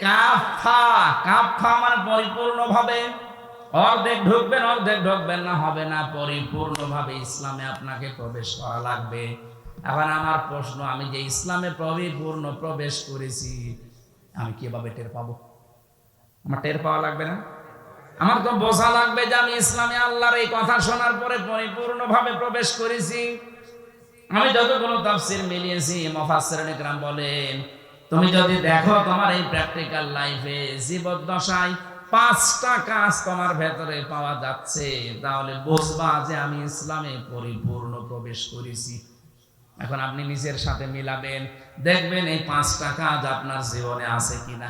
কাফা, কাফা মানে পরিপূর্ণভাবে। অর্ধেক ঢুকবেন অর্ধেক ঢুকবেন না, হবে না। পরিপূর্ণভাবে ইসলামে আপনাকে প্রবেশ করা লাগবে। এখন আমার প্রশ্ন, আমি যে ইসলামে পরিপূর্ণ প্রবেশ করেছি, আমি কিভাবে টের পাবো? আমার টের পাওয়া লাগবে না? আমার তো বোঝা লাগবে যে আমি ইসলামে আল্লাহর এই কথা শোনার পরে পরিপূর্ণভাবে প্রবেশ করেছি। আমি যতগুলো তাফসীর মিলিয়েছি, মুফাসসিরিন ইকরাম বলেন, তুমি যদি দেখো তোমার এই প্র্যাকটিক্যাল লাইফে জীবদ্দশায় 5টা কাজ তোমার ভেতরে পাওয়া যাচ্ছে, তাহলে বুঝবা যে আমি ইসলামে পরিপূর্ণ প্রবেশ করেছি। এখন আপনি নিজের সাথে মিলাবেন, দেখবেন এই 5টা কাজ আপনার জীবনে আছে কিনা।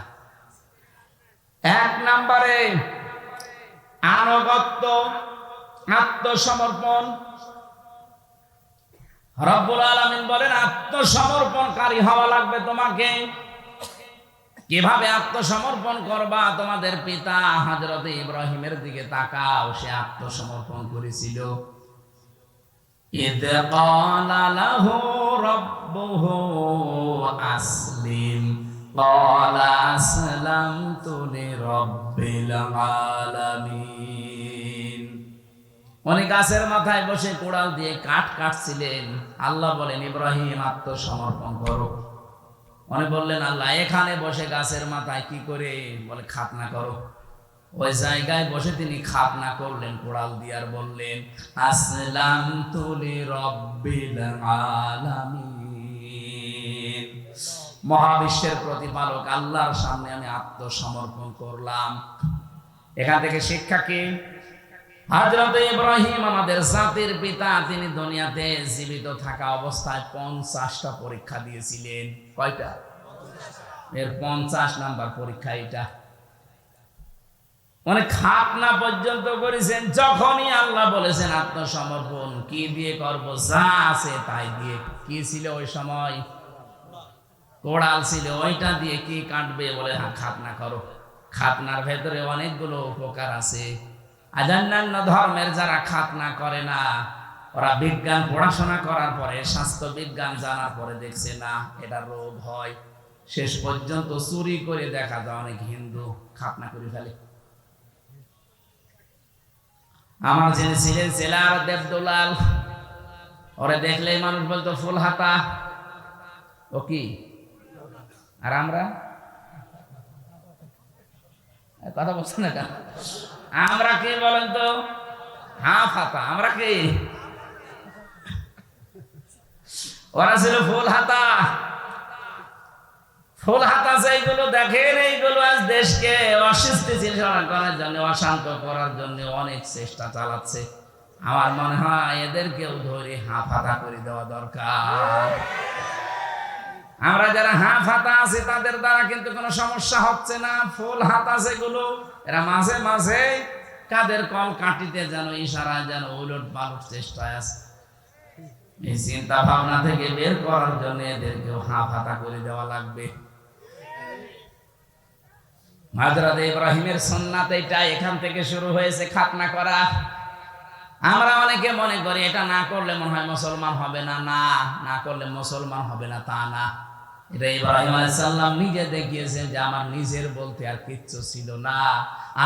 1 নম্বরে আনুগত্য, আত্মসমর্পণ। রব্বুল আলামিন বলেন আত্মসমর্পণকারী হওয়া লাগবে তোমাকে। কিভাবে আত্মসমর্পণ করবা? তোমাদের পিতা হযরত ইব্রাহিমের দিকে তাকাও, সে আত্মসমর্পণ করেছিল। ইদ ক্বালা লাহু রাব্বুহু আসলিম ক্বালা আসলামতু লিরাব্বিল আলামিন। উনি গাছের মাথায় বসে কোড়াল দিয়ে কাঠ কাটছিলেন। আল্লাহ বলেন, ইব্রাহিম আত্মসমর্পণ করো। উনি বললেন, আল্লাহ এখানে বসে গাছের মাথায় কি করে? বলে, খাতনা করো। ওই জায়গায় বসে তিনি খাতনা করলেন কোড়াল দিয়ে, আর বললেন, আসলামতু লিরাব্বিল আলামিন। মহাবিশ্বের প্রতিপালক আল্লাহর সামনে আমি আত্মসমর্পণ করলাম। এখান থেকে শিক্ষা কি? হযরত ইব্রাহিম আমাদের জাতির পিতা, তিনি দুনিয়াতে জীবিত থাকা অবস্থায় 50টা পরীক্ষা দিয়েছিলেন। কয়টা? এর 50 নাম্বার পরীক্ষা এটা। মানে খাতনা পর্যন্ত করেছেন। যখনই আল্লাহ বলেছেন আত্মসমর্পণ, কি দিয়ে করব? যা আছে তাই দিয়ে। কি ছিল ওই সময়? কোড়াল ছিল, ওইটা দিয়ে কি কাটবে? বলে, খাতনা করো। খাতনার ভেতরে অনেকগুলো উপকার আছে। আজ অন্যান্য ধর্মের যারা খাতনা করে না, ওরা বিজ্ঞান পড়াশোনা করার পরে, স্বাস্থ্য বিজ্ঞান জানার পরে দেখছে না এটা রোগ হয়। শেষ পর্যন্ত চুরি করে দেখা যায় অনেক হিন্দু খাতনা করে ফেলে। আমার যিনি ছিলেন জেলার দেবদুলাল, ওরে দেখলেই মানুষ বলতো ফুল হাতা। ও কি? আর আমরা কথা বলছেন না কেন? আমরা কি বলেন তো? হাফ হাতা। আমরা কি? ওরা ছিল ফুল হাতা। ফুল হাতা সেইগুলো দেখেন, এইগুলো আজ দেশকে অস্থিতিশীল করার জন্য, অশান্ত করার জন্য অনেক চেষ্টা চালাচ্ছে। আমার মনে হয় এদেরকেও ধরে হাফ হাতা করে দেওয়া দরকার। আমরা যারা হাফ হাতা আছি তাদের দ্বারা কিন্তু কোনো সমস্যা হচ্ছে না। ফুল হাতা যেগুলো, এরা মাঝে মাঝে কাদের কল কাটিতে যেন ইশারা, যেন উলট পালট চেষ্টায় আছে। এই চিন্তা ভাবনা থেকে বের করার জন্য এদেরকেও হাফ হাতা করে দেওয়া লাগবে। হযরত ইব্রাহিমের সুন্নাত এটা, এখান থেকে শুরু হয়েছে খাতনা করা। আমরা অনেকে মনে করি এটা না করলে মনে হয় মুসলমান হবে না। না, না করলে মুসলমান হবে না তা না। এটা ইব্রাহিম আলাইহিস সালাম নিজে দেখিয়েছেন যে আমার নিজের বলতে আর কিচ্ছু ছিল না।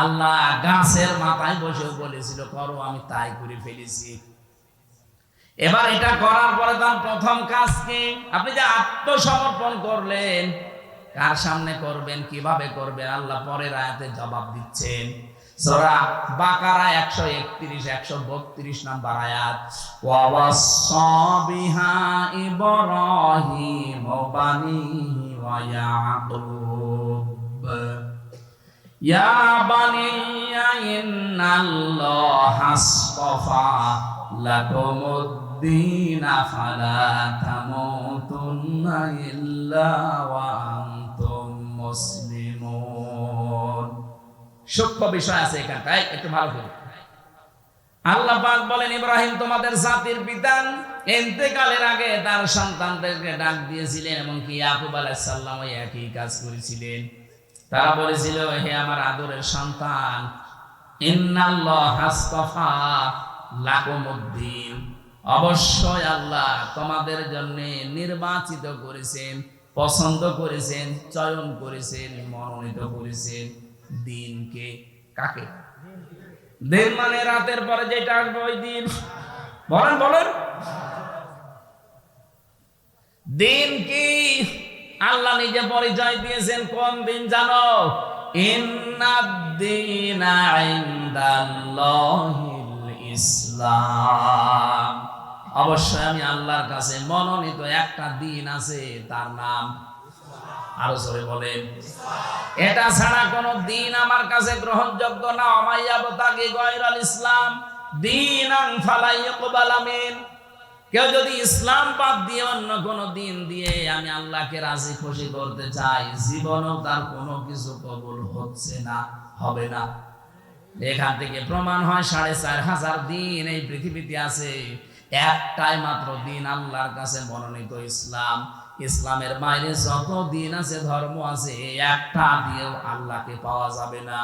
আল্লাহ গাছের মাথায় বসে বলেছিল করো, আমি তাই করে ফেলেছি। এবার এটা করার পরে তার প্রথম কাজ কি? আপনি যে আত্মসমর্পণ করলেন, কার সামনে করবেন, কিভাবে করবেন? আল্লাহ পরের আয়াতে জবাব দিচ্ছেন। সূরা বাকারা 131 132 নাম্বার আয়াত। ওয়া ওয়াসা বিহা ইব্রাহিম বানিহি ওয়া ইয়াকুব ইয়া বানিয়া ইন্নাল্লাহা আসতাফা লাকুমুদ-দীন ফালা তামুতুন্না ইল্লা ওয়া আনতুম মুসলিমুন। সূক্ষ্ম বিষয় আছে এখানটায়, একটু ভালো করে। আল্লাহ পাক বলেন, ইব্রাহিম তোমাদের জাতির পিতা ইন্তেকালের আগে তার সন্তানদেরকে ডাক দিয়েছিলেন, এবং কি ইয়াকুব আলাইহিস সালাম একই কাজ করেছিলেন। তারা বলেছিল, হে আমার আদরের সন্তান, ইন্নাল্লাহা আসতাফা লাকুমুদ-দীন, অবশ্যই আল্লাহ তোমাদের জন্য নির্বাচিত করেছেন পছন্দ করেছেন, চয়ন করেছেন, মনোনীত করেছেন দিনকে। কাকে? দিন মানে রাতের পরে যেটা আসবে ওই দিন। বলেন বলেন, দিন কি? আল্লাহ নিজে পরিচয় দিয়েছেন কোন দিন জানো? ইন্নাদ-দীনা ইনদাল্লাহিল ইসলাম। অবশ্যই আমি আল্লাহর কাছে মনোনীত একটা দিন আছে, তার নাম, আরো জোরে বলেন, এটা ছাড়া কোন দিন আমার কাছে গ্রহণযোগ্য না। আমাইয়াবতাগি গায়রাল ইসলাম দীনান ফালা ইউকবালা মিন। কেউ যদি ইসলাম বাদ দিয়ে অন্য কোন দিন দিয়ে আমি আল্লাহকে রাজি খুশি করতে চাই, জীবনও তার কোনো কিছু কবুল হচ্ছে না, হবে না। এখান থেকে প্রমাণ হয় ৪৫০০ দিন এই পৃথিবীতে আছে, একটাই মাত্র দিন আল্লাহর কাছে মনোনীত ইসলাম। ইসলামের বাইরে যত দিন আছে, ধর্ম আছে, একটা দিয়েও আল্লাহকে পাওয়া যাবে না।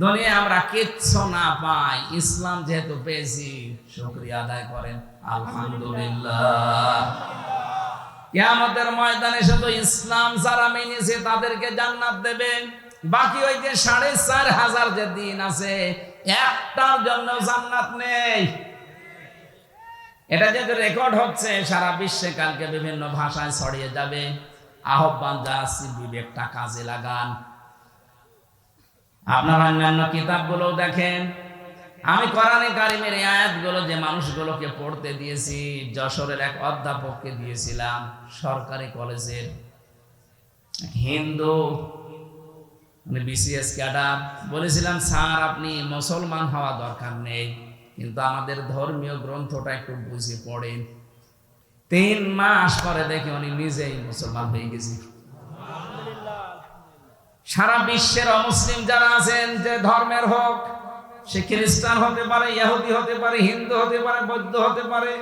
দুনিয়া আমরা কিচ্ছু না পাই, ইসলাম যেহেতু পেয়েছি শুকরিয়া আদায় করেন আলহামদুলিল্লাহ। কিয়ামতের ময়দানে শুধু ইসলাম যারা মেনেছে তাদেরকে জান্নাত দেবে, বাকি ওই যে ৪৫০০ যে দিন আছে একটার জন্য জান্নাত নেই। এটা যেহেতু রেকর্ড হচ্ছে সারা বিশ্বে, কালকে বিভিন্ন ভাষায় ছড়িয়ে যাবে। আহ্বান জানাচ্ছি, বিবেকটা কাজে লাগান। আপনার অন্যান্য কিতাবগুলো দেখেন। আমি কোরআনে কারিমের এই আয়াতগুলো যে মানুষগুলোকে পড়তে দিয়েছি, যশোরের এক অধ্যাপককে দিয়েছিলাম, সরকারি কলেজের হিন্দু, বিসিএস ক্যাডার। বলেছিলাম স্যার আপনি মুসলমান হওয়া দরকার নেই, কিন্তু আমাদের ধর্মীয় গ্রন্থটা একটু বুঝে পড়েন। ৩ মাস পরে দেখে উনি নিজেই মুসলমান হয়ে গেছে। সারা বিশ্বের অমুসলিম যারা আছেন, যে ধর্মের হোক, সে খ্রিস্টান হতে পারে, ইহুদি হতে পারে, হিন্দু হতে পারে, বৌদ্ধ হতে পারে,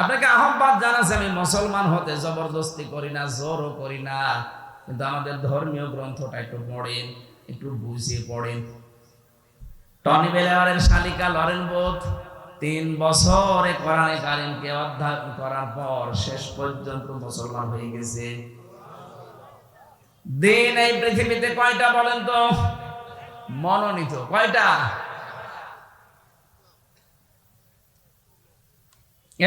আপনাকে আহ্বান জানাচ্ছে। আমি মুসলমান হতে জবরদস্তি করি না, জোরও করি না, কিন্তু আমাদের ধর্মীয় গ্রন্থটা একটু পড়েন, একটু বুঝিয়ে পড়েন। টনি বেলারের শালিকা লরেন বোথ ৩ বছরে কোরআনে কারিমকে অধ্যয়ন করার পর শেষ পর্যন্ত মুসলমান হয়ে গেছে। দিন এই পৃথিবীতে কয়টা বলেন তো? মনোনীত কয়টা?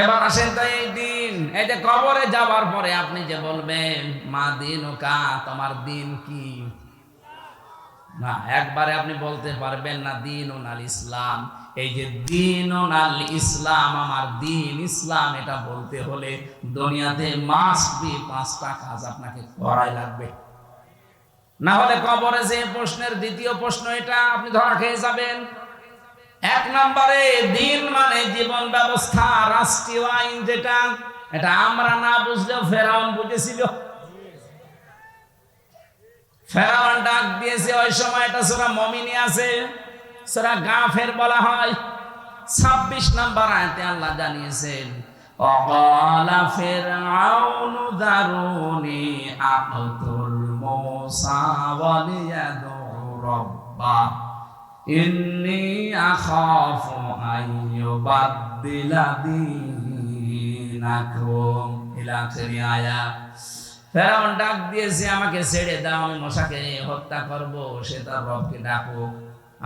এবার আসেন তো এই দিন, এই যে কবরে যাবার পরে আপনি যে বলবেন মা দিন ও কা, তোমার দিন কি? না, একবারে আপনি বলতে পারবেন না দিন ও নাল ইসলাম। এই যে দিন ও নাল ইসলাম, আমার দিন ইসলাম, এটা বলতে হলে দুনিয়াতে মাস্ট বি 5টা কাজ আপনাকে করাই লাগবে। না হলে কবরে যে প্রশ্নের দ্বিতীয় প্রশ্ন, এটা আপনি ধরা খেয়ে যাবেন। ১ নম্বরে দিন মানে জীবন ব্যবস্থা, রাষ্ট্রীয় আইন যেটা, এটা আমরা না বুঝলেও ফেরাউন বুঝেছিল। ফেরাউন ডাক দিয়েছে ওই সময়, এটা সূরা মুমিনে আছে, সূরা গাফির বলা হয়। ২৬ নম্বর আয়াতে আল্লাহ জানিয়েছেন, ওয়াকালা ফিরআউনু দারুনি আকতুল মূসা ওয়ালিয়াদু রাব্বা ইন্নী আখাফু আইয়ুবাদদিলা দীনাকুম ইলা আখিরি আয়াত। ফেরাউন ডাক দিয়েছে, আমাকে ছেড়ে দাও, আমি মূসাকে হত্যা করব, সে তার রবকে ডাকুক।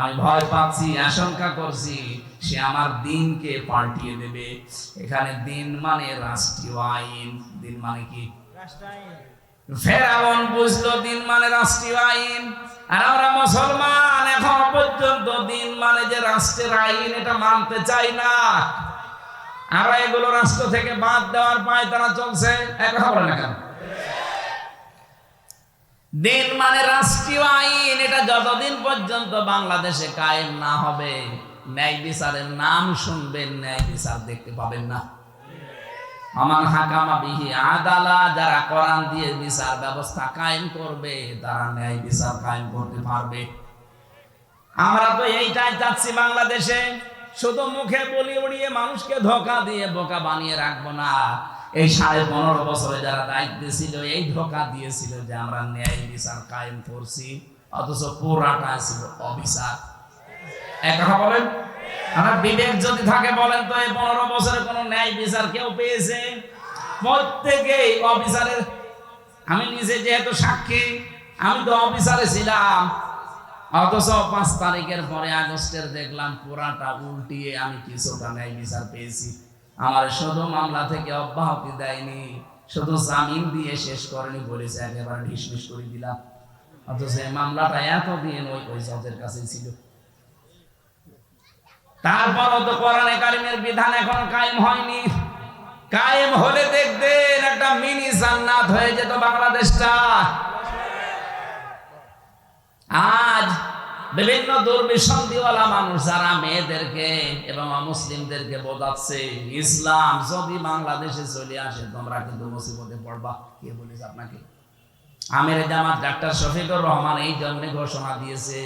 আমি ভয় পাচ্ছি, আশঙ্কা করছি সে আমার দিনকে পাল্টিয়ে দেবে। এখানে দিন মানে রাষ্ট্রীয় আইন। দিন মানে কি? ফেরাউন বুঝলো দিন মানে রাষ্ট্রীয় আইন, আর আমরা মুসলমান এখন পর্যন্ত দিন মানে যে রাষ্ট্রের আইন, এটা মানতে চাই না। আমরা এগুলো রাষ্ট্র থেকে বাদ দেওয়ার পায় তারা চলছে। এক কথা বলে না কেন? দিন মানে রাষ্ট্রীয় আইন, এটা যতদিন পর্যন্ত বাংলাদেশে কায়েম না হবে, ন্যায় বিচারের নাম শুনবেন, ন্যায় বিচার দেখতে পাবেন না। আমান হাকামা বিহি আদালা, যারা কোরআন দিয়ে বিচার ব্যবস্থা কায়েম করবে, তারা ন্যায় বিচার কায়েম করতে পারবে। আমরা তো এইটাই চাচ্ছি বাংলাদেশে। শুধু মুখে বলি উড়িয়ে মানুষকে ধোঁকা দিয়ে বোকা বানিয়ে রাখবো না। এই 15.5 বছরে যারা দায়িত্বে ছিল, এই ধোঁকা দিয়েছিল যে আমরা ন্যায় বিচার কায়েম করছি, অথচ পুরাটা ছিল অবিচার। এক কথা বলেন, আমরা বিবেক যদি থাকে বলেন তো এই 15 বছরে কোন ন্যায় বিচার কেউ পেয়েছে? প্রত্যেকেই অফিসারের, আমি নিজে যেহেতু সাক্ষী, আমি তো অফিসারে ছিলাম, অথচ 5 তারিখের পরে আগস্টের দেখলাম পুরাটা উল্টিয়ে আমি কিছুটা ন্যায় বিচার পেয়েছি। আমার শুধু মামলা থেকে অব্যাহতি দেয়নি, শুধু জামিন দিয়ে শেষ করেনি, বলেছে একেবারে ডিসমিস করে দিলাম। অথচ এই মামলাটা এতদিন ওই জজের কাছে ছিল। তারপরও তো কোরআনে কারিমের বিধান এখন কায়েম হয়নি। কায়েম হলে দেখবেন একটা মিনি জান্নাত হয়ে যেত বাংলাদেশটা। আজ বিভিন্ন দুর্বিসন্ধিওয়ালা মানুষ যারা মেয়েদেরকে এবং অমুসলিমদেরকে বোঝাচ্ছে ইসলাম যদি বাংলাদেশে চলে আসে তোমরা কিন্তু মুসিবতে পড়বা, কে বলেছে আপনাকে? আমির জামাত ডাক্তার শফিকুর রহমান এই জন্য ঘোষণা দিয়েছে।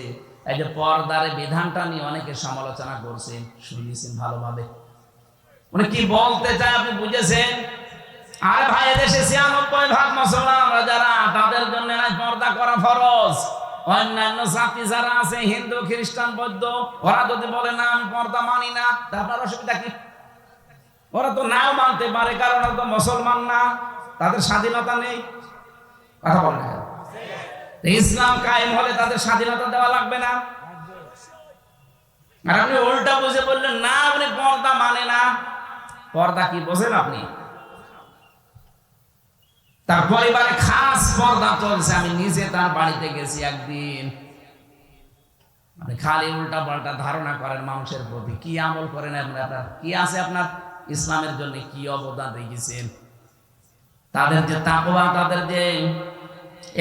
এই যে পর্দার বিধানটা নিয়ে অনেকে সমালোচনা করছেন, শুনেছেন ভালোভাবে। উনি কি বলতে চায় আপনি বুঝেছেন? আরে ভাই, এদেশে 96% মুসলমান আমরা যারা, তাদের জন্য পর্দা করা ফরজ। অন্যান্য জাতি যারা আছে, হিন্দু, খ্রিস্টান, বৌদ্ধ, ওরা যদি বলে না আমি পর্দা মানি না, তা আপনার অসুবিধা কি? ওরা তো নাও মানতে পারে, কারণ ওরা তো মুসলমান না, তাদের স্বাধীনতা নেই। কথা বলেন না। ইসলাম কায়েম হলে তাদের স্বাধীনতা দেওয়া লাগবে না? আর আপনি উল্টা বুঝে বললেন না আপনি পর্দা মানে না। পর্দা কি বোঝেন আপনি? তার পরিবারে খাস পর্দা চলছে। আমি নিজে তার বাড়িতে গেছি একদিন। আপনি খালি উল্টা পাল্টা ধারণা করেন মানুষের প্রতি। কি আমল করেন আপনার? কি আছে আপনার ইসলামের জন্য? কি অবদান রেখেছেন? তাদের যে তাকওয়া, তাদের যে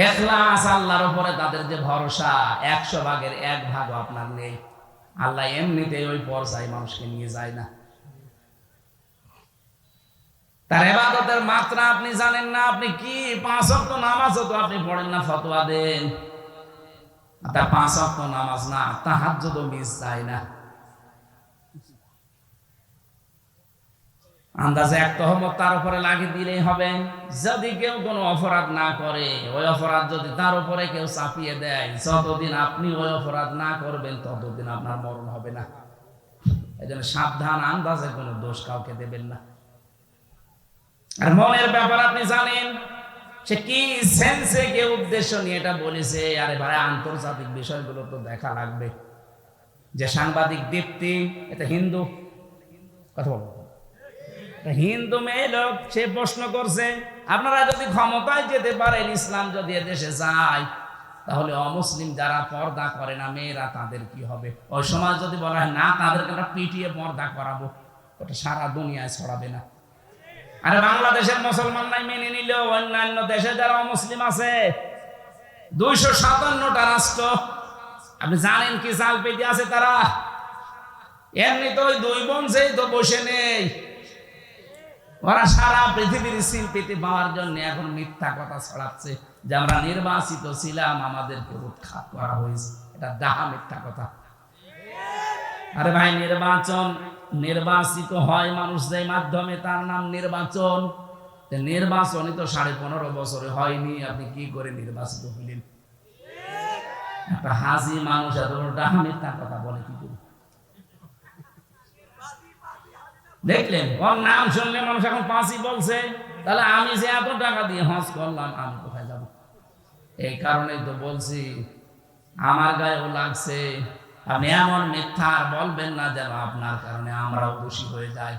ইখলাস, আল্লাহর উপরে তাদের যে ভরসা, 100 ভাগের 1 ভাগও আপনার নেই। আল্লাহ এমনিতেই ওই পর্যায়ে মানুষকে নিয়ে যায় না। তার ইবাদতের মাত্রা আপনি জানেন না। আপনি কি 5 ওয়াক্ত নামাজও তো আপনি পড়েন না, ফতোয়া দেন। তার 5 ওয়াক্ত নামাজ না, তাহাজ্জুদও মিস যায় না। আন্দাজে এক তহমত তার উপরে লাগিয়ে দিলেই হবে। যদি কেউ কোনো অপরাধ না করে, ওই অপরাধ যদি তার উপরে কেউ চাপিয়ে দেয়, যতদিন আপনি ওই অপরাধ না করবেন ততদিন আপনার মরণ হবে না। এই জন্য সাবধান, আন্দাজে কোনো দোষ কাউকে দেবেন না। আর মনের ব্যাপার আপনি জানেন, সে কি সেন্সে কে উদ্দেশ্য নিয়ে এটা বলেছে। আরে ভাই, আন্তর্জাতিক বিষয়গুলো তো দেখা লাগবে। যে সাংবাদিক দীপ্তি, এটা হিন্দু, কথা বলবো, হিন্দু মেয়ে লোক, সে প্রশ্ন করছে আপনারা যদি ক্ষমতায় যেতে পারেন, ইসলাম যদি এদেশে যায়, তাহলে অমুসলিম যারা পর্দা করে না মেয়েরা, তাদের কি হবে? ওই সময় যদি বলা হয় না, তাদেরকে আমরা পিটিয়ে পর্দা করাবো, ওটা সারা দুনিয়ায় ছড়াবে না। আরে বাংলাদেশের মুসলমান নাই মেনে নিলেও অন্যান্য দেশে যারা অমুসলিম আছে, 257টা রাষ্ট্র, আপনি জানেন কি চাল পেতে আছে তারা? এমনি তো ওই 2 বংশেই তো বসে নেই। ওরা সারা পৃথিবীর সিল পেতে পাওয়ার জন্য এখন মিথ্যা কথা ছড়াচ্ছে যে আমরা নির্বাচিত ছিলাম, আমাদেরকে উৎখাত করা হয়েছে। এটা ডাহা মিথ্যা কথা। আরে ভাই, নির্বাচিত হয় মানুষ যেই মাধ্যমে, তার নাম নির্বাচন। নির্বাচনই তো 15.5 বছরে হয়নি, আপনি কি করে নির্বাচিত হলেন? একটা হাজি মানুষ এত ডাহা মিথ্যা কথা বলে কি করে? দেখলেন, ওর নাম শুনলে মানুষ এখন 5ই বলছে। তাহলে আমি যে এত টাকা দিয়ে হজ করলাম, আমি কোথায় যাব? এই কারণেই তো বলছি, আমার গায়েও লাগছে। আপনি এমন মিথ্যা বলবেন না যেন আপনার কারণে আমরাও দোষী হয়ে যাই।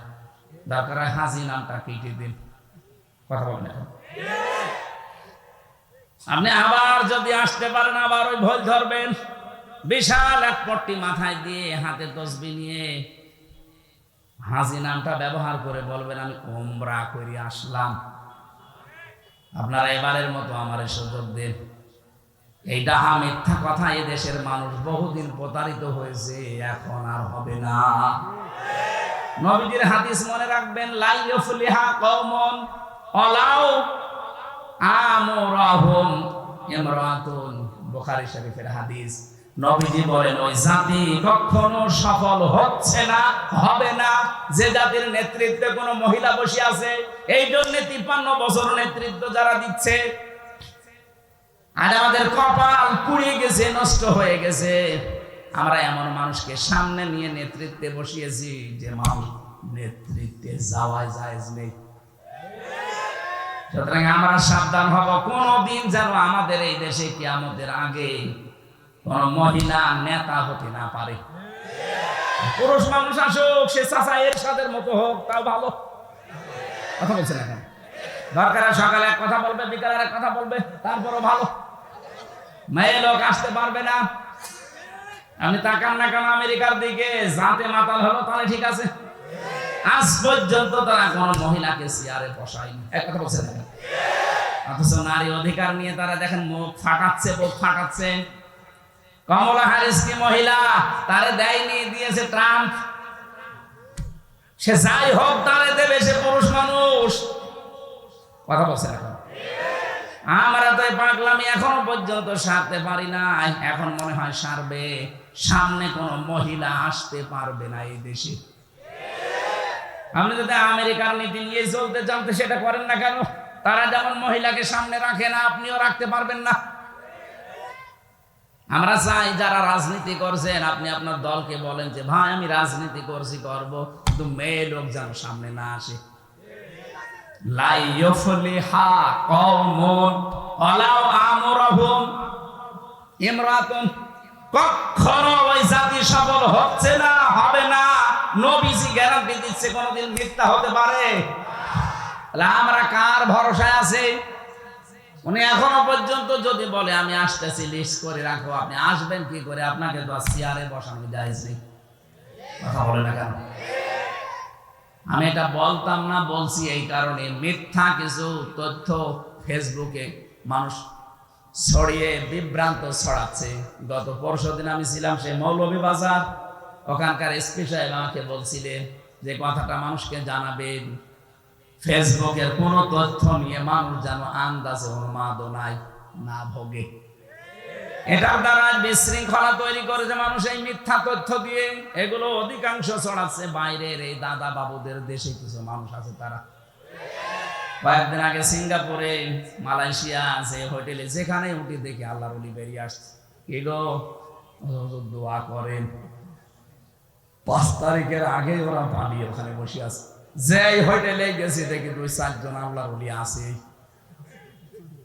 দরকার হয় হাজি নামটা কেটে দিন। কথা বলেন। আপনি আবার যদি আসতে পারেন, আবার ওই ভুল ধরবেন। বিশাল এক পট্টি মাথায় দিয়ে, হাতে তসবিহ নিয়ে হাজি নামটা ব্যবহার করে বলবেন আমি উমরা করে আসলাম। আপনারা এবারের মতো আমার সুযোগ দেন। এই ডাহা মিথ্যা কথা এ দেশের মানুষ বহুদিন প্রতারিত হয়েছে, এখন আর হবে না। নবীজির হাদিস মনে রাখবেন, লা ইউফলিহা কওমুন ওয়ালাউ আমরাহুম ইমরাতুন, বুখারী শরীফের হাদিস। নবীজি বলেন ওই জাতি কখনো সফল হচ্ছে না, হবে না, যে জাতির নেতৃত্বে কোনো মহিলা বসে আছে। এই জন্য 53 বছর নেতৃত্ব যারা দিচ্ছে, আর আমাদের কপাল পুড়ে গেছে, নষ্ট হয়ে গেছে। আমরা এমন মানুষকে সামনে নিয়ে নেতৃত্বে বসিয়েছি যে মানুষ নেতৃত্বে যাওয়াই জায়েজ নেই। সুতরাং আমরা সাবধান হব, কোনদিন যেন আমাদের এই দেশে কিয়ামতের আগে কোন মহিলা নেতা হতে না পারে। পুরুষ মানুষ আসুক, সে চাচা এরশাদের মতো হোক, তাও ভালো। কথা বলছেন এখন, দরকার সকালে এক কথা বলবে, বিকালে এক কথা বলবে, তারপরও ভালো। মেয়ে লোক আসতে পারবে না। আপনি তাকান না কেন আমেরিকার দিকে, জাতে মাতাল হলো তাহলে ঠিক আছে, আজ পর্যন্ত তারা কোন মহিলাকে চেয়ারে বসায়নি। এক কথা বলছেন না, অথচ নারী অধিকার নিয়ে তারা দেখেন মুখ ফাটাচ্ছে, বুক ফাটাচ্ছে। কমলা হ্যারিস কি মহিলা? তারে দেয়নি, দিয়েছে ট্রাম্প। সে যাই হোক তারে দেবে, সে পুরুষ মানুষ। কথা বলছেন এখন, আমরা তো পাগলামি এখনো পর্যন্ত সারতে পারি না, এখন মনে হয় সারবে। সামনে কোন মহিলা আসতে পারবে না এই দেশে। আপনি যদি আমেরিকার নীতি নিয়ে চলতে চান তো সেটা করেন না কেন? তারা যেমন মহিলাকে সামনে রাখে না, আপনিও রাখতে পারবেন না। আমরা চাই যারা রাজনীতি করছেন, আপনি আপনার দলকে বলেন যে ভাই আমি রাজনীতি করছি, করব, কিন্তু মেয়ে লোক যেন সামনে না আসে। লা ইউফলিহা কওমুন ওয়ালাউ আমরহুম ইমরাতুন, কখনো ওই জাতি সফল হচ্ছে না, হবে না। নবীজি গ্যারান্টি দিচ্ছে কোনদিন মিথ্যা হতে পারে? আমরা কার ভরসায় আছি? উনি এখনো পর্যন্ত যদি বলে আমি আসতেছি, লিস্ট করে রাখো, আপনি আসবেন কি করে? আপনাকে তো চেয়ারে বসানো যায়নি। কথা বলে না কেন? আমি এটা বলতাম না, বলছি এই কারণে, মিথ্যা কিছু তথ্য ফেসবুকে মানুষ ছড়িয়ে বিভ্রান্ত ছড়াচ্ছে। গত পরশুদিন আমি ছিলাম সেই মৌলভীবাজার, ওখানকার এসপি সাহেব আমাকে বলছিলেন যে কথাটা মানুষকে জানাবেন, ফেসবুকের কোন তথ্য নিয়ে মানুষ যেন আন্দাজে উন্মাদনায় না ভোগে। এটার দ্বারা বিশৃঙ্খলা তৈরি করেছে মানুষ এই মিথ্যা তথ্য দিয়ে। এগুলো অধিকাংশ ছড়াচ্ছে বাইরের এই দাদা বাবুদের দেশে কিছু মানুষ আছে। তারা কয়েকদিন আগে সিঙ্গাপুরে, মালয়েশিয়া আছে হোটেলে, যেখানে উঠে দেখি আল্লাহর ওলি বেরিয়ে আসছে। কি গো, দোয়া করেন। 5 তারিখের আগে ওরা পালিয়ে ওখানে বসে আছে। যেই হোটেলে গেছি দেখি 2-4 জন আল্লাহর ওলি আছে।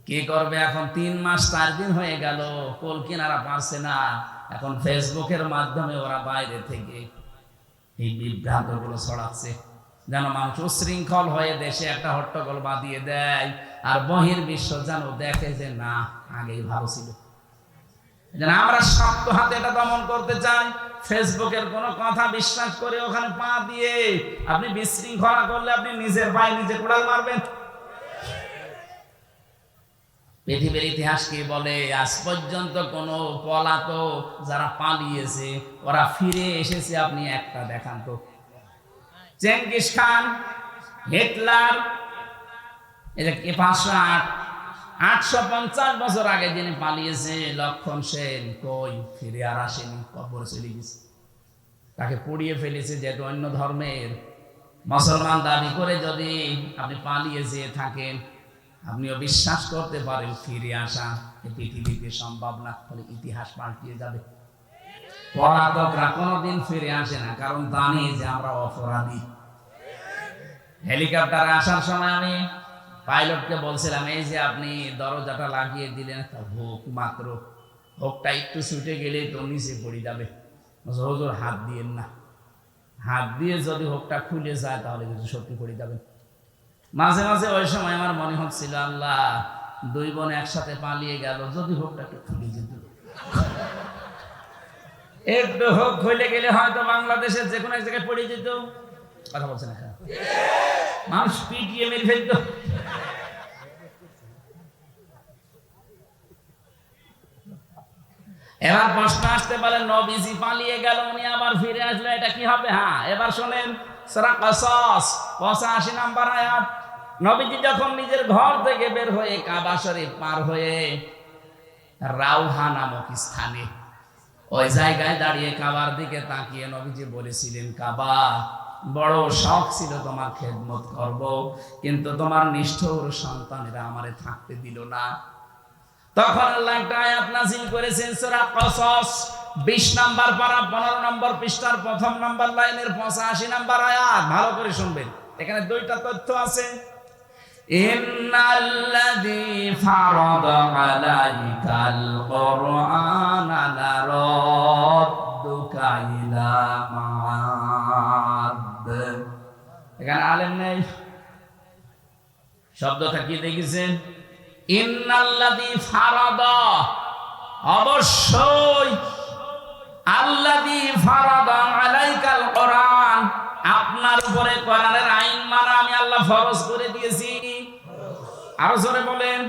কি করবে এখন? 3 মাস 4 দিন হয়ে গেল, কোল কিনারা পারছে না। এখন ফেসবুকের মাধ্যমে ওরা বাইরে থেকে এই বিভ্রান্ত গুলো ছড়াচ্ছে, যেন মানুষ উশৃঙ্খল হয়ে দেশে একটা হট্টগোল বাঁধিয়ে দেয়, আর বহির্বিশ্ব যেন দেখে যে না, আগেই ভালো ছিল। যেন আমরা শক্ত হাতে এটা দমন করতে চাই। ফেসবুকের কোন কথা বিশ্বাস করে ওখানে পা দিয়ে আপনি বিশৃঙ্খলা করলে আপনি নিজের পায়ে নিজে কোড়াল মারবেন। পৃথিবীর ইতিহাস কি বলে? আজ পর্যন্ত কোন পলাতক যারা পালিয়েছে ওরা ফিরে এসেছে আপনি একটা দেখান তো। চেঙ্গিস খান, হিটলার, এই যে 850 বছর আগে যিনি পালিয়েছে, লক্ষণ সেন, কই ফিরে আর আসেনি, কবর চলে গেছে। তাকে পুড়িয়ে ফেলেছে। যেহেতু অন্য ধর্মের মুসলমান দাবি করে যদি আপনি পালিয়ে যেয়ে থাকেন, আপনিও বিশ্বাস করতে পারেন ফিরে আসা এই পৃথিবীতে সম্ভব না, ফলে ইতিহাস পাল্টিয়ে যাবে। পলাতকরা কোনোদিন ফিরে আসে না, কারণ জানে যে আমরা অপরাধী। হেলিকপ্টারে আসার সময় আমি পাইলটকে বলছিলাম, এই যে আপনি দরজাটা লাগিয়ে দিলেন, একটা হুক মাত্র, হুকটা একটু ছুটে গেলেই তো নিচে পড়ে যাবে, হুজুর হাত দিয়েন না, হাত দিয়ে যদি হুকটা খুলে যায় তাহলে কিন্তু সত্যি পড়ে যাবে। মাঝে মাঝে ওই সময় আমার মনে হচ্ছিল, আল্লাহ, 2 বোন একসাথে পালিয়ে গেল, যদি হুকটা একটু খুলে যেত, একটু হুক খুলে গেলে হয়তো বাংলাদেশের যে কোনো এক জায়গায় পড়ে যেত। কথা বলছে না, মানুষ পিটিয়ে মেরে ফেলতো। এবার প্রশ্ন আসতে পারে, নবীজি পালিয়ে গেল, উনি আবার ফিরে আসলো, এটা কি হবে? হ্যাঁ, এবার শোনেন সূরা কসস 85 নম্বর আয়াত। নবীজি যখন নিজের ঘর থেকে বের হয়ে কাবা শরীফ পার হয়ে রাউহা নামক স্থানে, ওই জায়গায় দাঁড়িয়ে কাবার দিকে তাকিয়ে নবীজি বলেছিলেন, কাবা, বড় শখ ছিল তোমার খেদমত করব, কিন্তু তোমার নিষ্ঠুর সন্তানেরা আমারে থাকতে দিল না। তখন আল্লাহ একটা আয়াত নাযিল করেছেন, সূরা কসস 20 নম্বর পারা 15 নম্বর পৃষ্ঠার 1ম নম্বর লাইনের 85 নম্বর আয়াত। ভালো করে শুনবেন, এখানে 2টা তথ্য আছে। ইন্নাল্লাযী ফারাদা আলাইকাল কুরআনা লারাদ্দুকা ইলা মাআদ। এখানে আলেম নেই, শব্দটা কি দেখেছেন? ইন্নাল্লাযী ফারাদা, অবশ্যই আল্লাযী ফারাদা আলাইকাল কুরআন, আপনার উপরে কোরআনের আইন মানা আমি আল্লাহ ফরজ করে দিয়েছি। আরো জোরে বলেন।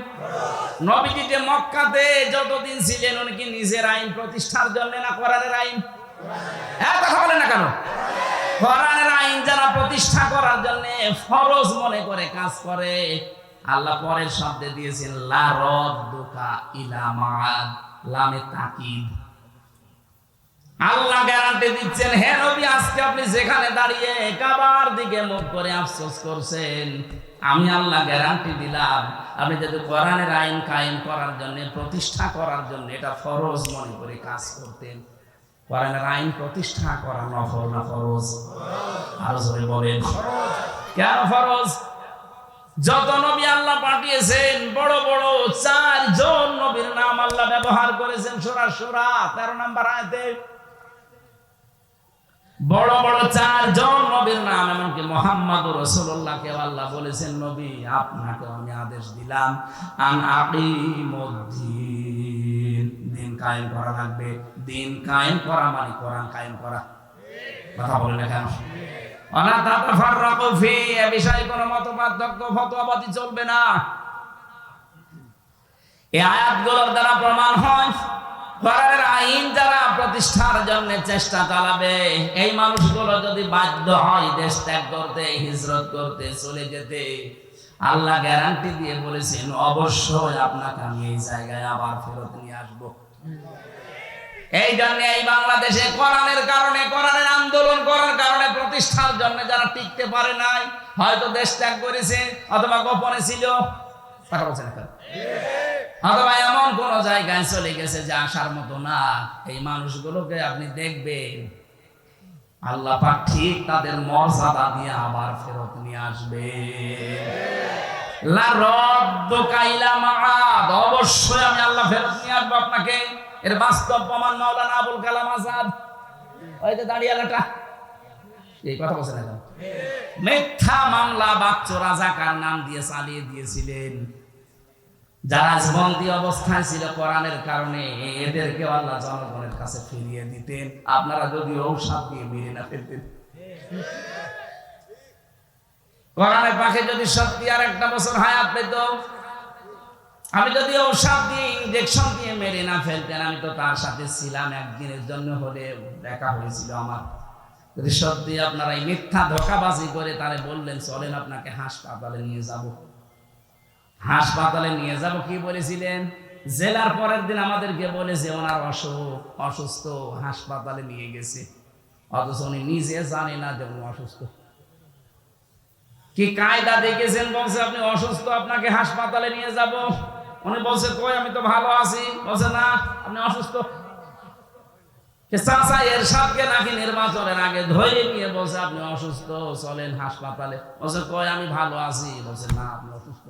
নবীজি যে মক্কাতে যতদিন ছিলেন উনি কি নিজের আইন প্রতিষ্ঠার জন্য না কোরআনের আইন? হ্যাঁ, কথা বলেন না কেন? কোরআনের আইন যারা প্রতিষ্ঠা করার জন্য ফরজ মনে করে কাজ করে, আল্লাহ পরের শব্দে দিয়েছেন লা রাদ্দুকা ইলা মাআদ, লামে তাকিদ। আল্লাহ গ্যারান্টি দিচ্ছেন, হে নবী, আজকে আপনি যেখানে দাঁড়িয়ে কাবার দিকে মুখ করে আফসোস করছেন, আমি আল্লাহ গ্যারান্টি দিলাম আপনি যদি কোরআনের আইন কায়েম করার জন্য, প্রতিষ্ঠা করার জন্য এটা ফরজ মনে করে কাজ করতেন। কোরআনের আইন প্রতিষ্ঠা করা নফল না ফরজ? আরো জোরে বলেন। কেন ফরজ? যত নবী আল্লাহ পাঠিয়েছেন, বড় বড় 4 জন নবীর নাম আল্লাহ ব্যবহার করেছেন সূরা শূরা 13 নম্বর আয়াতে। বড় বড় 4 জন নবীর নাম, এমনকি মুহাম্মদুর রাসূলুল্লাহকে আল্লাহ বলেছেন, নবী আপনাকে আমি আদেশ দিলাম আন আকিমুদ্দিন, দিন কায়েম করা লাগবে। দিন কায়েম করা মানে কোরআন কায়েম করা। কথা বলেন না কেন? ওয়ালা তাতাফাররাকু ফি, এ বিষয়ে কোনো মতপার্থক্য ফতোয়াবাজি চলবে না। এই আয়াতগুলোর দ্বারা প্রমাণ হয় কোরআনের আইন যারা প্রতিষ্ঠার জন্য চেষ্টা চালাবে, এই মানুষগুলো যদি বাধ্য হয় দেশ ত্যাগ করতে, হিজরত করতে, চলে যেতে, আল্লাহ গ্যারান্টি দিয়ে বলেছেন অবশ্যই আপনাকে আমি এই জায়গায় আবার ফেরত নিয়ে আসবো। এই জন্য এই বাংলাদেশে কোরআনের কারণে, কোরআনের আন্দোলন করার কারণে, প্রতিষ্ঠার জন্য যারা টিকতে পারে নাই, হয়তো দেশ ত্যাগ করেছে অথবা গোপনে ছিল, অথবা এমন কোন জায়গায় চলে গেছে যে আসার মতো না, এই মানুষগুলোকে আপনি দেখবেন আল্লাহ পাক ঠিক তাদের মর্যাদা দিয়ে আবার ফেরত নিয়ে আসবে। লা রাদ্দুকা ইলা মাআদ, অবশ্যই আমি আল্লাহ ফেরত নিয়ে আসবো আপনাকে। এর বাস্তব প্রমাণ মাওলানা আবুল কালাম আজাদ, ওই যে দাঁড়িয়ালাটা, এই কথা বলছেন না? মিথ্যা মামলা বাচ্চা রাজাকার নাম দিয়ে চালিয়ে দিয়েছিলেন। যারা বন্দী অবস্থায় ছিল কোরআনের কারণে, এদেরকে আল্লাহ জনগণের কাছে ফিরিয়ে দিতেন। আপনারা যদি ঔষধ দিয়ে মেরে না ফেলতেন, কোরআনের পাখে যদি সত্যি আর একটা বছর হায়াত পেত, আমি যদি ঔষধ দিয়ে, ইনজেকশন দিয়ে মেরে না ফেলতেন, আমি তো তার সাথে ছিলাম একদিনের জন্য হলে দেখা হয়েছিল আমার। যদি সত্যি আপনারা এই মিথ্যা ধোঁকাবাজি করে তারে বললেন চলেন আপনাকে হাসপাতালে নিয়ে যাব, হাসপাতালে নিয়ে যাব কি বলেছিলেন? জেলার পরের দিন আমাদেরকে বলেছে ওনার অসুস্থ, হাসপাতালে নিয়ে গেছে, অথচ উনি নিজে জানে না যে উনি অসুস্থ। কি কায়দা দেখেছেন? বলছে আপনি অসুস্থ, আপনাকে হাসপাতালে নিয়ে যাব। উনি বলছে কই আমি তো ভালো আছি। বলছে না, আপনি অসুস্থ। চাচা এরশাদকে নাকি নির্বাচনের আগে ধরে নিয়ে বলছে আপনি অসুস্থ, চলেন হাসপাতালে। বলছে কই আমি ভালো আছি। বলছে না, আপনি অসুস্থ।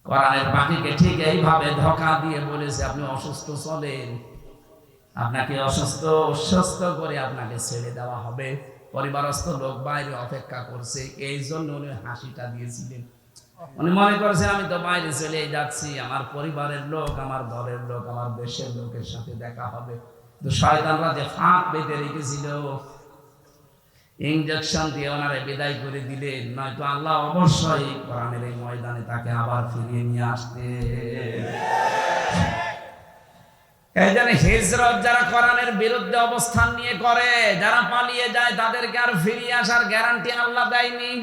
কোরআনের পাখিকে ঠিক এইভাবে ধোঁকা দিয়ে বলেছে আপনি অসুস্থ, চলেন, আপনাকে অসুস্থ সুস্থ করে আপনাকে ছেড়ে দেওয়া হবে। পরিবারস্থ লোক বাইরে অপেক্ষা করছে, এই জন্য উনি হাসিটা দিয়েছিলেন। উনি মনে করেছেন আমি তো বাইরে চলে যাচ্ছি, আমার পরিবারের লোক, আমার দলের লোক, আমার দেশের লোকের সাথে দেখা হবে। তো শয়তানরা যে ফাঁক পেতে রেখেছিল, ইনজেকশন দিয়ে ওনারে বিদায় করে দিলেন, নয়তো আল্লাহ অবশ্যই কোরআনের এই ময়দানে তাকে আবার ফিরিয়ে নিয়ে আসতে। এই জন্য হিজরত যারা কোরআনের বিরুদ্ধে অবস্থান নিয়ে করে, যারা পালিয়ে যায়, তাদেরকে আর ফিরিয়ে আসার গ্যারান্টি আল্লাহ দেয়নি।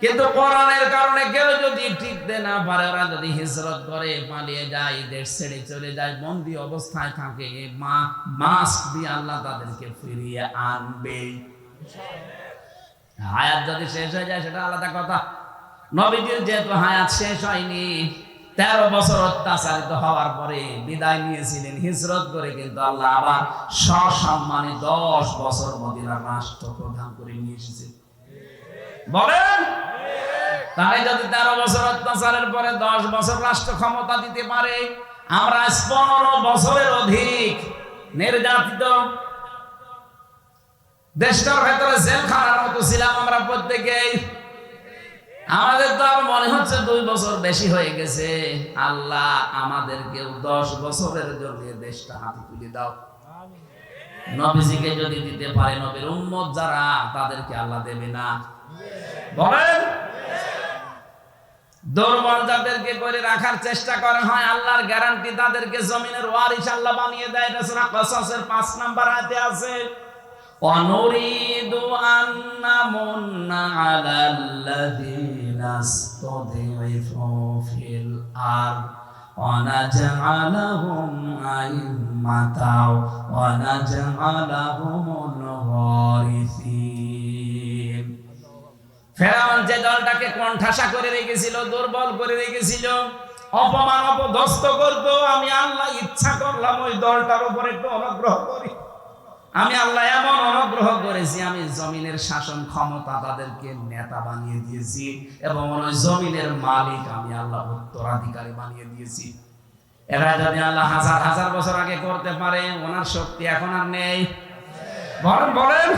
কিন্তু কোরআনের কারণে কেউ যদি টিকতে না পারে, ওরা যদি হিজরত করে, পালিয়ে যায়, দেশ ছেড়ে চলে যায়, বন্দী অবস্থায় থাকে, মাস্ক দিয়ে আল্লাহ তাদেরকে ফিরিয়ে আনবে। হায়াত যদি শেষ হয়ে যায় সেটা আলাদা কথা। নবীজির যেহেতু হায়াত শেষ হয়নি, 13 বছর অত্যাচারিত হওয়ার পরে বিদায় নিয়েছিলেন হিজরত করে, কিন্তু আল্লাহ আবার সসম্মানে 10 বছর মদিনার রাষ্ট্রপ্রধান করে নিয়ে এসেছেন। বলেন তাই যদি 13 বছর অত্যাচারের পরে 10 বছর রাষ্ট্র ক্ষমতা দিতে পারে, আমরা 15 বছরের অধিক নির্যাতিত, দেশটার ভেতরে জেলখানার মতো ছিলাম আমরা প্রত্যেকেই। আমাদের তো আর মনে হচ্ছে 2 বছর বেশি হয়ে গেছে। আল্লাহ আমাদেরকেও 10 বছরের জন্য দেশটা হাতে তুলে দাও। নবীজিকে যদি দিতে পারে, নবীর উম্মত যারা, তাদেরকে আল্লাহ দেবে না? বলেন। দুর্বল যাদেরকে করে রাখার চেষ্টা করা হয়, আল্লাহর গ্যারান্টি তাদেরকে জমিনের ওয়ারিস আল্লাহ বানিয়ে দেয়। সূরা কসসের 5 নম্বর আয়াতে আছে, ওয়ানুরিদু আন্নামুন্না আলাল্লাযীনা ইসতুযিফু ফিল আরদ ওয়া নাজআলাহুম আইম্মাতাও ওয়া নাজআলাহুমুল ওয়ারিসিন। ফেরাউন যে দলটাকে কোণঠাসা করে রেখেছিল, দুর্বল করে রেখেছিল, অপমান অপদস্থ করতো, আমি আল্লাহ ইচ্ছা করলাম ওই দলটার উপর একটু অনুগ্রহ করি। আমি আল্লাহ এমন অনুগ্রহ করেছি, আমি জমিনের শাসন ক্ষমতা তাদেরকে নেতা বানিয়ে দিয়েছি, এবং ওই জমিনের মালিক আমি আল্লাহ উত্তরাধিকারী বানিয়ে দিয়েছি। এরা যদি আল্লাহ হাজার হাজার বছর আগে করতে পারে, ওনার শক্তি এখন আর নেই? বলেন বলেন।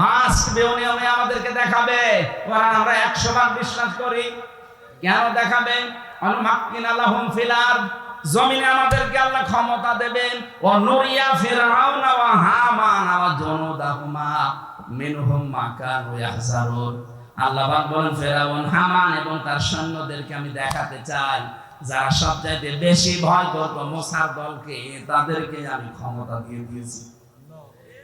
মাস্ট বিউনিয়মে আমাদেরকে দেখাবে, আমরা 100 ভাগ বিশ্বাস করি। কেন দেখাবে? অনুমাক্কিন আল্লাহুম ফিল আরদ, জমিনে আমাদেরকে আল্লাহ ক্ষমতা দেবেন। ও নুরিয়া ফিরআউনা ওয়া হামান ওয়া জুনুদাহুমা মিনহুম মা কানু ইয়াহজারুন। আল্লাহ পাক বলেন, ফিরআউন, হামান এবং তার সৈন্যদেরকে আমি দেখাতে চাই, যারা সবচাইতে বেশি ভয় করত মুসার দলকে, তাদেরকে আমি ক্ষমতা দিয়ে দিয়েছি।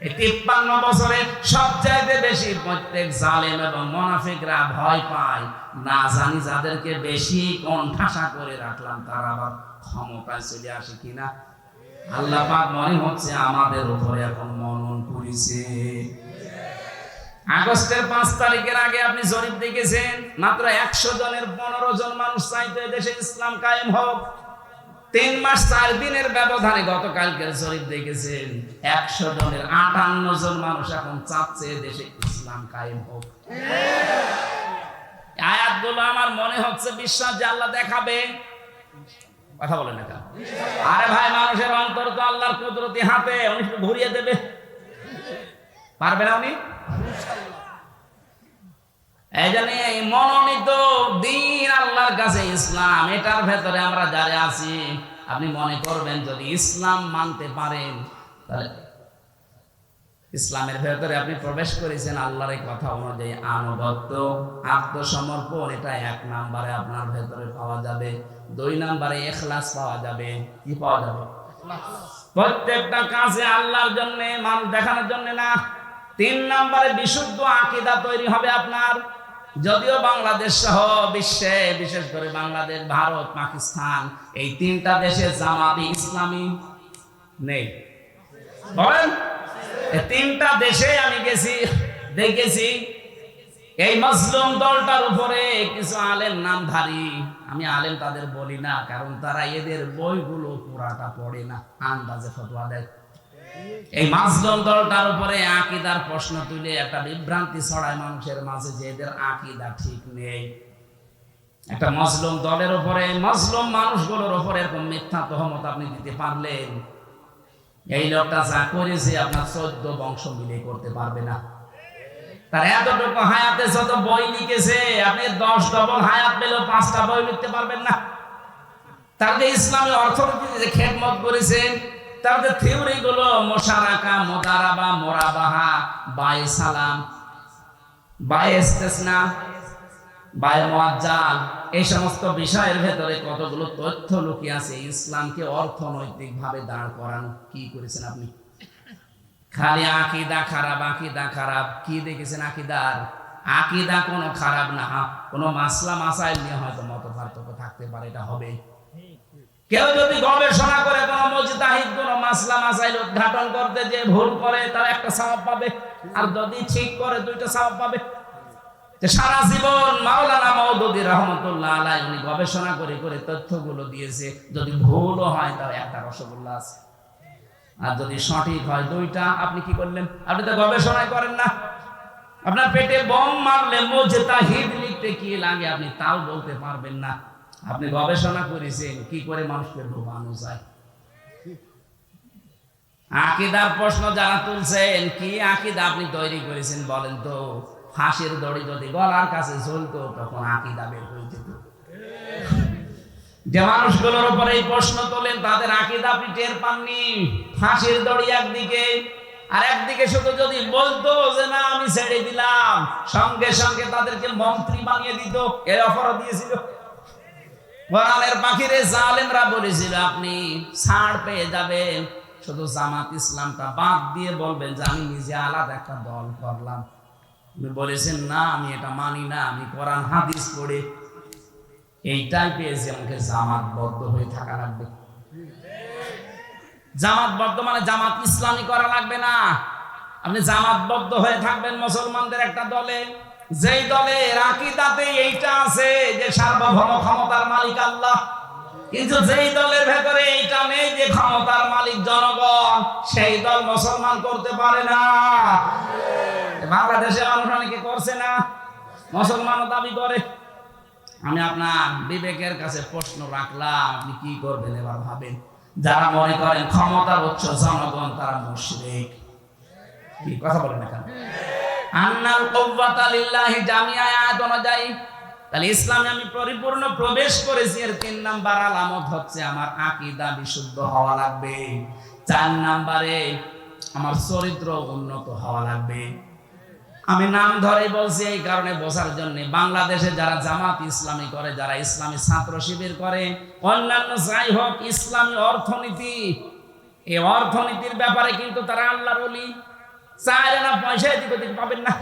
এই 53 বছরে সবচাইতে বেশি প্রত্যেক জালেম এবং মুনাফিকরা ভয় পায়, না জানি যাদেরকে বেশি কোণঠাসা করে রাখলাম তারা আবার ক্ষমতায় চলে আসে কিনা। আল্লাহ পাক মনে হচ্ছে আমাদের উপরে এখন মনন করেছে। আগস্টের 5 তারিখের আগে আপনি জরিপ দেখেছেন, মাত্র 100 জনের 15 জন মানুষ চাইতো দেশে ইসলাম কায়েম হোক। 3 মাস 4 দিনের ব্যবধানে গতকালকের জরিপ দেখেছেন, 100 জনের 58 জন মানুষ এখন চাচ্ছে দেশে ইসলাম কায়েম হোক। আয়াতগুলো আমার মনে হচ্ছে বিশ্বাস যে আল্লাহ দেখাবে। কথা বলেন না কেন? আরে ভাই, মানুষের অন্তর তো আল্লাহর কুদরতি হাতে, উনি শুধু ঘুরিয়ে দেবে। পারবে না উনি? এই জন্য মনোনীত দিন আল্লাহর কাছে ইসলাম, এটার ভেতরে আমরা যারা আছি, আপনি মনে করবেন যদি ইসলাম মানতে পারেন, তাহলে ইসলামের ভেতরে আপনি প্রবেশ করেছেন আল্লাহর এই কথা অনুযায়ী। আনুগত্য, আত্মসমর্পণ, এটা 1 নম্বরে আপনার ভেতরে পাওয়া যাবে। 2 নম্বরে ইখলাস পাওয়া যাবে। কি পাওয়া যাবে? প্রত্যেকটা কাজে আল্লাহর জন্য, মানুষ দেখানোর জন্য না। 3 নম্বরে বিশুদ্ধ আকীদা তৈরি হবে আপনার। যদিও বাংলাদেশ সহ বিশ্বে, বিশেষ করে বাংলাদেশ, ভারত, পাকিস্তান, এই 3টা দেশে জামাতি ইসলামী নেই। বলেন, এই 3টা দেশে আমি গেছি, দেখেছি এই মাজলুম দলটার উপরে কিছু আলেম নামধারী, আমি আলেম তাদের বলি না, কারণ তারা এদের বইগুলো পুরাটা পড়ে না, আন্দাজে ফতোয়া দেয়। এই মাজলুম দলটার উপরে আকীদার প্রশ্ন তুলে একটা বিভ্রান্তি ছড়ায় মানুষের মাঝে যে এদের আকীদা ঠিক নেই। একটা মাজলুম দলের উপরে, মাজলুম মানুষগুলোর উপরে এরকম মিথ্যা তহমত আপনি দিতে পারলেন, এই লোকটা যা করেছে আপনার 14 বংশ মিলে করতে পারবে না। তার এতটুকু হায়াতে যত বই লিখেছে, আপনি 10 ডবল হায়াত পেলেও 5টা বই লিখতে পারবেন না। তার যে ইসলামী অর্থনীতি যে খেদমত করেছেন, তার যে থিওরি গুলো, মুশারাকা, মুদারাবা, মুরাবাহা, বায়ে সালাম, বায়ে ইস্তিসনা, বায়ে মুআজ্জাল, এই সমস্ত বিষয়ের ভেতরে কতগুলো তথ্য লুকিয়ে আছে। ইসলামকে অর্থনৈতিক ভাবে দাঁড় করানো কি করেছেন আপনি? খালি আকীদা খারাপ, আকীদা খারাপ। কি দেখেছেন আকীদার? আকীদা কোনো খারাপ না, কোনো মাসলা মাসাইল নিয়ে হয়তো মত পার্থক্য থাকতে পারে, এটা হবে। কেউ যদি গবেষণা করে কোন মুজতাহিদ কোন মাসলা মাসাইল উদ্ঘাটন করতে যে ভুল করে, তার একটা সওয়াব পাবে, আর যদি ঠিক করে 2টা সওয়াব পাবে। যে সারা জীবন মাওলানা মওদুদী রহমাতুল্লাহ আলাইহি উনি গবেষণা করে করে তথ্যগুলো দিয়েছে, যদি ভুলও হয় তাও একটা রসগোল্লা আছে, আর যদি সঠিক হয় 2টা। আপনি কি করলেন? আপনি তো গবেষণা করেন না। আপনার পেটে বম মারলে মুজতাহিদ লিখে দেখতে কি লাগে আপনি তাও বলতে পারবেন না। আপনি গবেষণা করেছেন কি করে মানুষকে ডুবানো যায়। আকীদার প্রশ্ন যারা তুলছেন, কি আকীদা আপনি তৈরি করেছেন বলেন তো? ফাঁসির দড়ি যদি গলার কাছে ঝুলতো তখন আকীদা বের হয়ে যেত। যে মানুষগুলোর উপরে এই প্রশ্ন তোলেন তাদের আকীদা আপনি টের পাননি। ফাঁসির দড়ি একদিকে, আর একদিকে শুধু যদি বলতো যে না আমি ছেড়ে দিলাম, সঙ্গে সঙ্গে তাদেরকে মন্ত্রী বানিয়ে দিত। এর অফারও দিয়েছিল। কোরআনের পাখিরে জালেমরা বলেছিল আপনি ছাড় পেয়ে যাবেন, শুধু জামাত ইসলামটা বাদ দিয়ে বলবেন যে আমি নিজে আলাদা একটা দল করলাম। আপনি বলেছেন না আমি এটা মানি না, আমি কোরআন হাদিস পড়ে এইটাই পেয়েছি, আমাকে জামাতবদ্ধ হয়ে থাকা লাগবে। জামাতবদ্ধ মানে জামাত ইসলামী করা লাগবে না, আপনি জামাতবদ্ধ হয়ে থাকবেন মুসলমানদের একটা দলে, যেই দলের আকীদাতে এইটা আছে যে সার্বভৌম ক্ষমতার মালিক আল্লাহ, কিন্তু যেই দলের ভেতরে এইটা নেই যে ক্ষমতার মালিক জনগণ, সেই দল মুসলমান করতে পারে না। বাংলাদেশে মানুষ অনেকে করছে না, মুসলমানও দাবি করে। আমি আপনার বিবেকের কাছে প্রশ্ন রাখলাম, আপনি কি করবেন এবার ভাবেন। যারা মনে করেন ক্ষমতার উৎস জনগণ তারা মুশরিক। কি কথা বলেন এখন? আন্নাল কুওয়াতা লিল্লাহি জামিআ আয়াত অনুযায়ী তাহলে ইসলামে আমি পরিপূর্ণ প্রবেশ করেছি, এর 3 নাম্বার আলামত হচ্ছে আমার আকীদা বিশুদ্ধ হওয়া লাগবে। 4 নাম্বারে আমার চরিত্র উন্নত হওয়া লাগবে। আমি নাম ধরে বলছি এই কারণে বোঝার জন্য, বাংলাদেশে যারা জামাত ইসলামী করে, যারা ইসলামী ছাত্র শিবির করে, অন্যান্য যাই হোক ইসলামী অর্থনীতি, এই অর্থনীতির ব্যাপারে কিন্তু তারা আল্লাহর ওলি। চাইলে না পয়সা দিকে পাবেন না।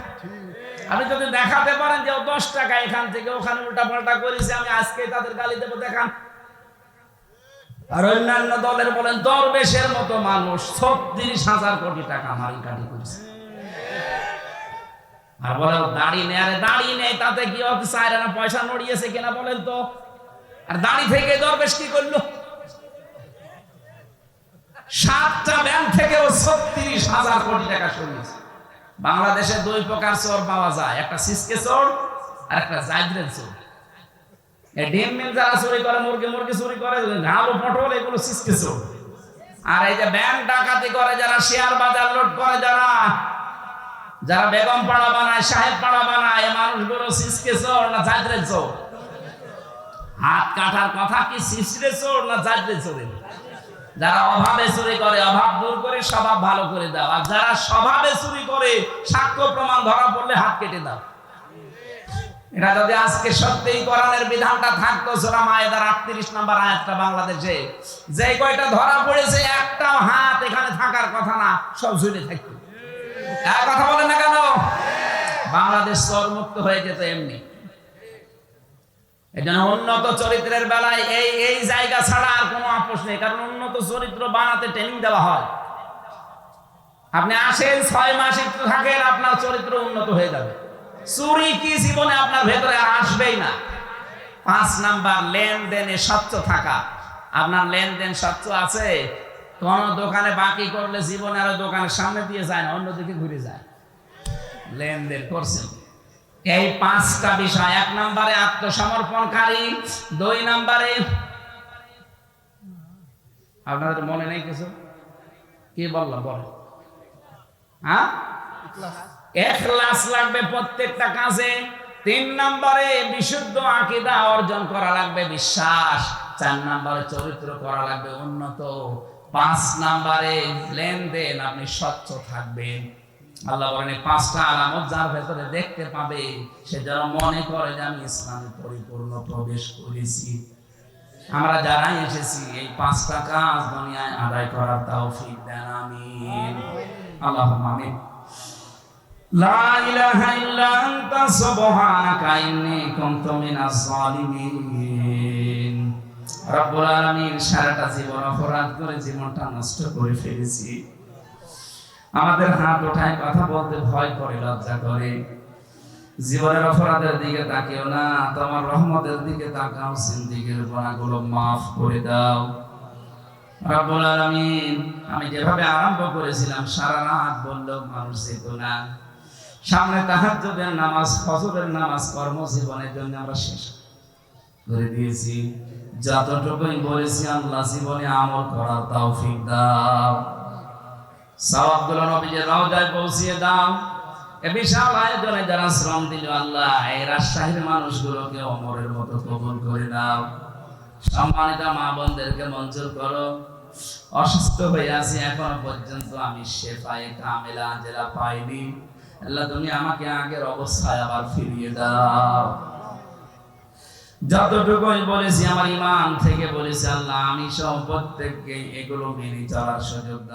আপনি যদি দেখাতে পারেন যে 10 টাকা এখান থেকে ওখানে উল্টা পাল্টা করেছে, আমি আজকে তাদের গালি দেবো দেখান। আর অন্যান্য দলের বলেন দরবেশের মতো মানুষ 36,000 কোটি টাকা মারি কাটি করেছে, আর বলে দাড়ি নেই। আরে দাড়ি নেই তাতে কি চাইলে না পয়সা নড়িয়েছে কিনা বলেন তো? আর দাড়ি থেকে দরবেশ কি করলো? 7টা ব্যাংক থেকেও 36,000 কোটি টাকা সরিয়েছে। বাংলাদেশে 2 প্রকার চোর পাওয়া যায়, একটা সিসকে চোর আর একটা জাইদ্রেল চোর। এই ডিম মিল যারা চুরি করে, মুরগি চুরি করে, ঘালো পটল, এগুলো সিসকে চোর। আর এই যে ব্যাংক ডাকাতি করে যারা, শেয়ার বাজার লুট করে যারা, যারা বেগম পাড়া বানায়, সাহেব পাড়া বানায়, এই মানুষগুলো সিসকে চোর না জাইদ্রেল চোর? হাত কাটার কথা কি সিসকে চোর না জাইদ্রেল চোর? যারা অভাবে চুরি করে অভাব দূর করে স্বভাব ভালো করে দাও, আর যারা স্বভাবে চুরি করে সাক্ষ্য প্রমাণ ধরা পড়লে হাত কেটে দাও। এটা যদি আজকে সত্যিই কোরআনের বিধানটা থাকতো, সূরা মায়েদার 38 নম্বর আয়াতটা বাংলাদেশে যে কয়টা ধরা পড়েছে, একটা হাত এখানে থাকার কথা না, সব ঝুলে থাকতো। এক কথা বলেন না কেন? বাংলাদেশ চোরমুক্ত হয়ে যেত এমনি। এজন্য উন্নত চরিত্রের বেলায় এই জায়গা ছাড়া আর কোনো আপোষ নেই, কারণ উন্নত চরিত্র বানাতে ট্রেনিং দেওয়া হয়। আপনি আসেন 6 মাস একটু থাকেন, আপনার চরিত্র উন্নত হয়ে যাবে। চুরি কি জীবনে আপনার ভেতরে আসবেই না। 5 নাম্বার লেনদেনে স্বচ্ছ থাকা। আপনার লেনদেন স্বচ্ছ আছে? কোন দোকানে বাকি করলে জীবনে আর দোকানের সামনে দিয়ে যায় না, অন্যদিকে ঘুরে যায়। লেনদেন করছেন। এই 5টা বিষয়। 1 নম্বরে আত্মসমর্পণকারী, 2 নম্বরে আপনাদের মনে নেই কিছু? কি বললাম বলেন? হ্যাঁ, ইখলাস লাগবে প্রত্যেকটা কাজে। 3 নম্বরে বিশুদ্ধ আকীদা অর্জন করা লাগবে, বিশ্বাস। 4 নম্বরে চরিত্র করা লাগবে উন্নত। 5 নম্বরে লেনদেন আপনি স্বচ্ছ থাকবেন। আল্লাহ বলেন 5টা আলামত যার ভেতরে দেখতে পাবে সে যেন মনে করে যে আমি ইসলামে পরিপূর্ণ প্রবেশ করেছি। আমরা যারা এসেছি এই 5টা কাজ দুনিয়ায় আদায় করার তৌফিক দেন, আমিন। আল্লাহুম্মা আমিন। লা ইলাহা ইল্লা আনতা সুবহানাকা ইন্নী কুনতু মিনাজ জালিমিন। রব্বুল আলামিন, সারাটা জীবন অপরাধ করে জীবনটা নষ্ট করে ফেলেছি। আমাদের হাত ওঠায় কথা বলতে ভয় করে, লজ্জা করে। জীবনের অপরাধের দিকে তাকিও না, তোমার রহমতের দিকে তাকাও। জিন্দেগীর গুনাহগুলো মাফ করে দাও রব্বুল আলামিন। আমি যেভাবে আরম্ভ করেছিলাম, সারা রাত বললেও মানুষ যেত না। সামনে তাহাজ্জুদের নামাজ, ফজরের নামাজ কর্মজীবনের জন্য আমরা শেষ করে দিয়েছি। যতটুকুই বলেছি আল্লাহ জীবনে আমল করার তৌফিক দাও। সওয়াবগুলো নবীজির রওজায় পৌঁছিয়ে দাও। এ বিশাল আয়োজনে যারা শ্রম দিল আল্লাহ, এই রাজশাহীর মানুষগুলোকে ওমরের মতো কবুল করে দাও। সম্মানিত মা বোনদেরকে মঞ্জুর করো। অসুস্থ হয়ে আছি, এখনো পর্যন্ত আমি শেফায়ে কামেলা যেটা পাইনি, আল্লাহ তুমি আমাকে আগের অবস্থায় আবার ফিরিয়ে দাও। যতটুকুই বলেছি আমার ইমান থেকে বলেছি আল্লাহ, আমি সব প্রত্যেককে এগুলো মেনে চলার সুযোগ দাও।